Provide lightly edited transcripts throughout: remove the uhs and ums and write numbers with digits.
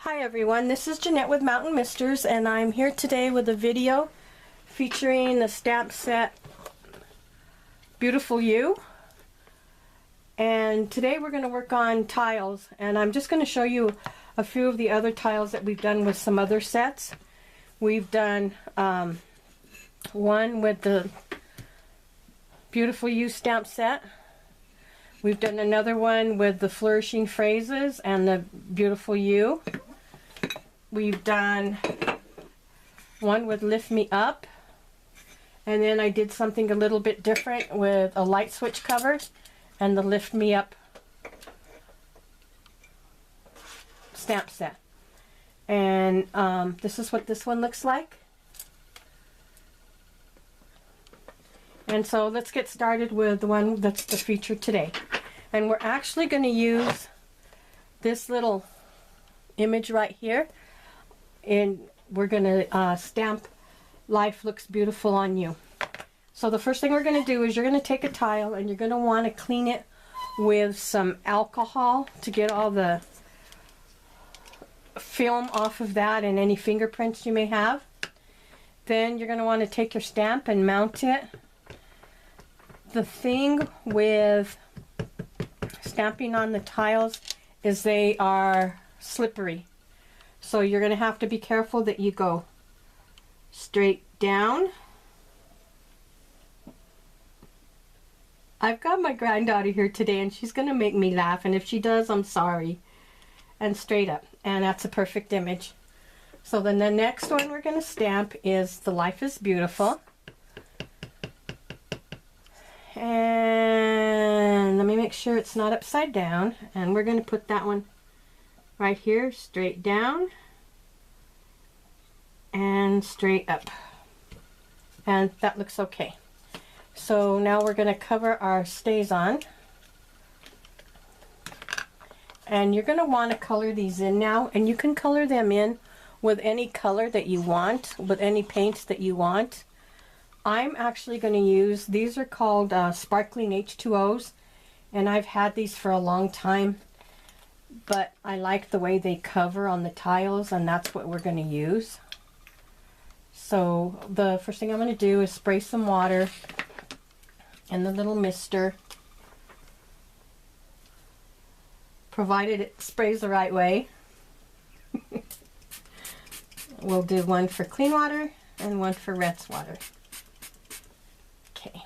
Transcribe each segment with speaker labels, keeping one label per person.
Speaker 1: Hi everyone, this is Jeanette with Mountain Misters, and I'm here today with a video featuring the stamp set Beautiful You. And today we're going to work on tiles, and I'm just going to show you a few of the other tiles that we've done with some other sets. We've done one with the Beautiful You stamp set. We've done another one with the Flourishing Phrases and the Beautiful You. We've done one with Lift Me Up, and then I did something a little bit different with a light switch cover and the Lift Me Up stamp set. And this is what this one looks like. And so let's get started with the one that's the feature today. And we're actually going to use this little image right here, and we're going to stamp Life Looks Beautiful on You. So the first thing we're going to do is you're going to take a tile and you're going to want to clean it with some alcohol to get all the film off of that and any fingerprints you may have. Then you're going to want to take your stamp and mount it. The thing with stamping on the tiles is they are slippery. So you're going to have to be careful that you go straight down. I've got my granddaughter here today and she's going to make me laugh, and if she does, I'm sorry. And straight up. And that's a perfect image. So then the next one we're going to stamp is the Life is Beautiful. And let me make sure it's not upside down. And we're going to put that one right here, straight down and straight up. And that looks okay. So now we're going to cover our Stazon. And you're going to want to color these in now. And you can color them in with any color that you want, with any paints that you want. I'm actually going to use, these are called sparkling H2Os, and I've had these for a long time, but I like the way they cover on the tiles, and that's what we're going to use. So the first thing I'm going to do is spray some water in the little mister, provided it sprays the right way. We'll do one for clean water and one for rinse water. Okay.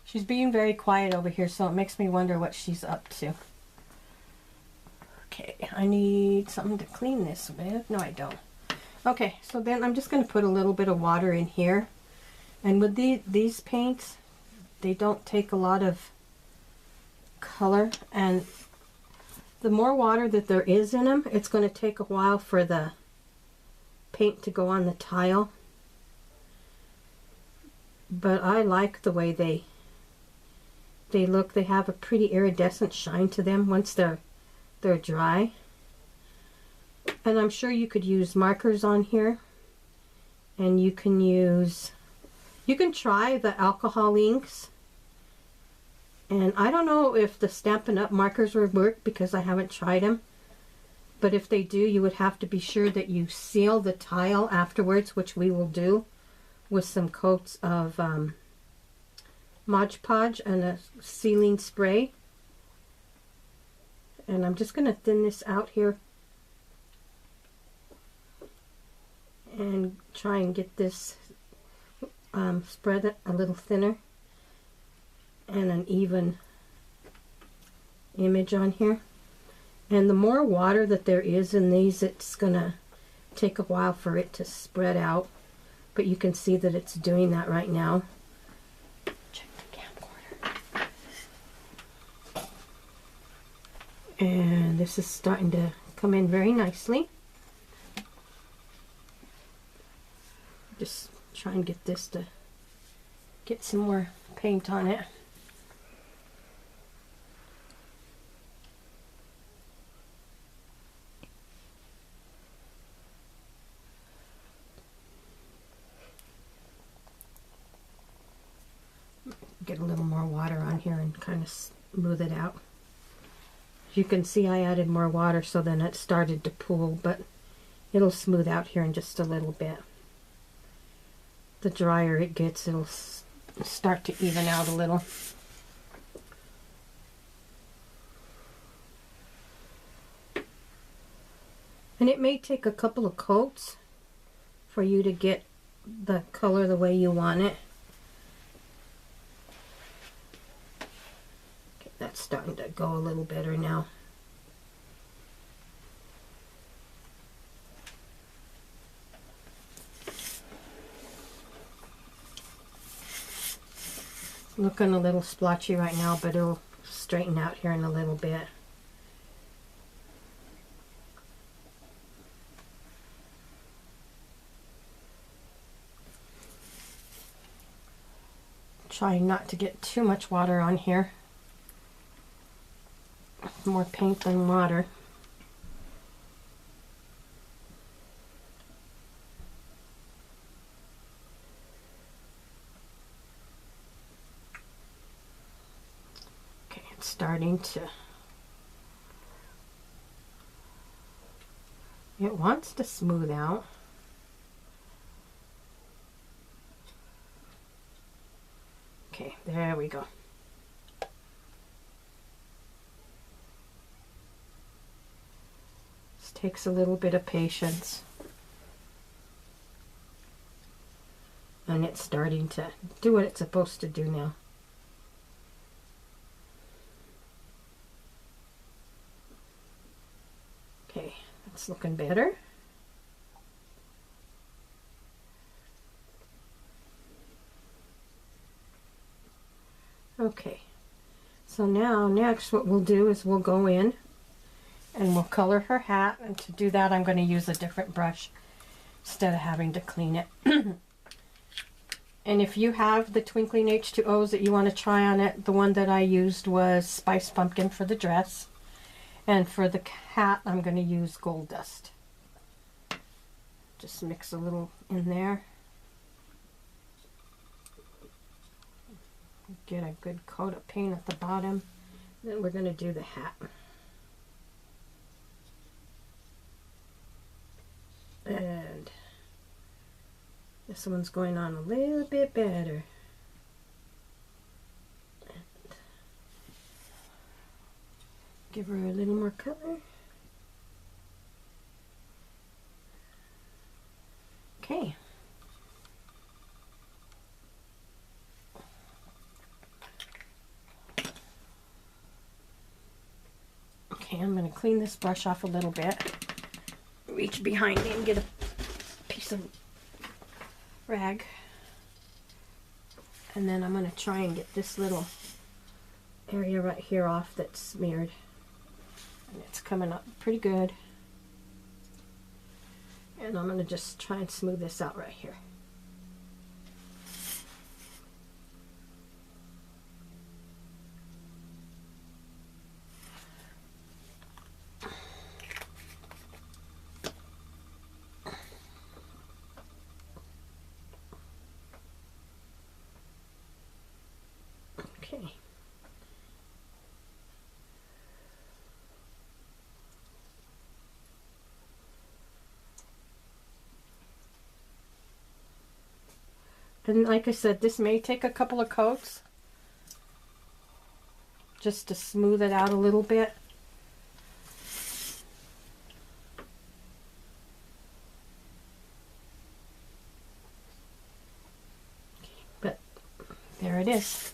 Speaker 1: She's being very quiet over here, so it makes me wonder what she's up to. Okay, I need something to clean this with. No, I don't. Okay, so then I'm just going to put a little bit of water in here. And with these paints, they don't take a lot of color. And the more water that there is in them, it's going to take a while for the paint to go on the tile. But I like the way they look. They have a pretty iridescent shine to them once they're dry. And I'm sure you could use markers on here, and you can try the alcohol inks. And I don't know if the Stampin' Up! Markers would work because I haven't tried them. But if they do, you would have to be sure that you seal the tile afterwards, which we will do with some coats of Mod Podge and a sealing spray. And I'm just going to thin this out here and try and get this spread it a little thinner and an even image on here. And the more water that there is in these, it's going to take a while for it to spread out. But you can see that it's doing that right now. Check the camcorder. And this is starting to come in very nicely. Just try and get this to get some more paint on it. Get a little more water on here and kind of smooth it out. You can see I added more water, so then it started to pool, but it'll smooth out here in just a little bit. The drier it gets, it'll start to even out a little. And it may take a couple of coats for you to get the color the way you want it. Okay, that's starting to go a little better now. Looking a little splotchy right now, but it'll straighten out here in a little bit. Trying not to get too much water on here. More paint than water. Okay, it's starting to... It wants to smooth out. Okay, there we go. This takes a little bit of patience. And it's starting to do what it's supposed to do now. Okay, that's looking better. Okay, so now next what we'll do is we'll go in and we'll color her hat, and to do that I'm going to use a different brush instead of having to clean it. And if you have the twinkling H2Os that you want to try on it, the one that I used was Spice Pumpkin for the dress, and for the hat I'm going to use Gold Dust. Just mix a little in there. Get a good coat of paint at the bottom. Then we're going to do the hat. And this one's going on a little bit better. And give her a little more color. Okay. Okay, I'm going to clean this brush off a little bit. Reach behind me and get a piece of rag. And then I'm going to try and get this little area right here off that's smeared. And it's coming up pretty good. And I'm going to just try and smooth this out right here. Okay. And like I said, this may take a couple of coats just to smooth it out a little bit. But there it is.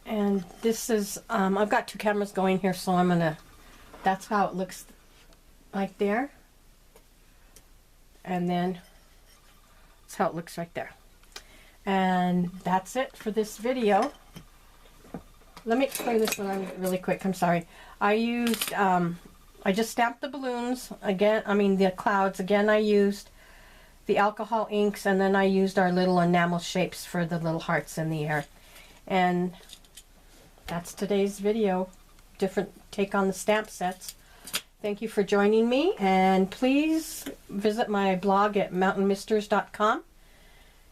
Speaker 1: And this is, I've got two cameras going here, so I'm gonna, that's how it looks like there. And then that's how it looks right there. And that's it for this video. Let me explain this one really quick. I'm sorry. I used, I just stamped the balloons again. I mean the clouds again. I used the alcohol inks, and then I used our little enamel shapes for the little hearts in the air. And that's today's video. Different take on the stamp sets. Thank you for joining me, and please visit my blog at mountainmisters.com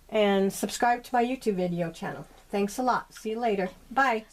Speaker 1: and subscribe to my YouTube video channel. Thanks a lot. See you later. Bye.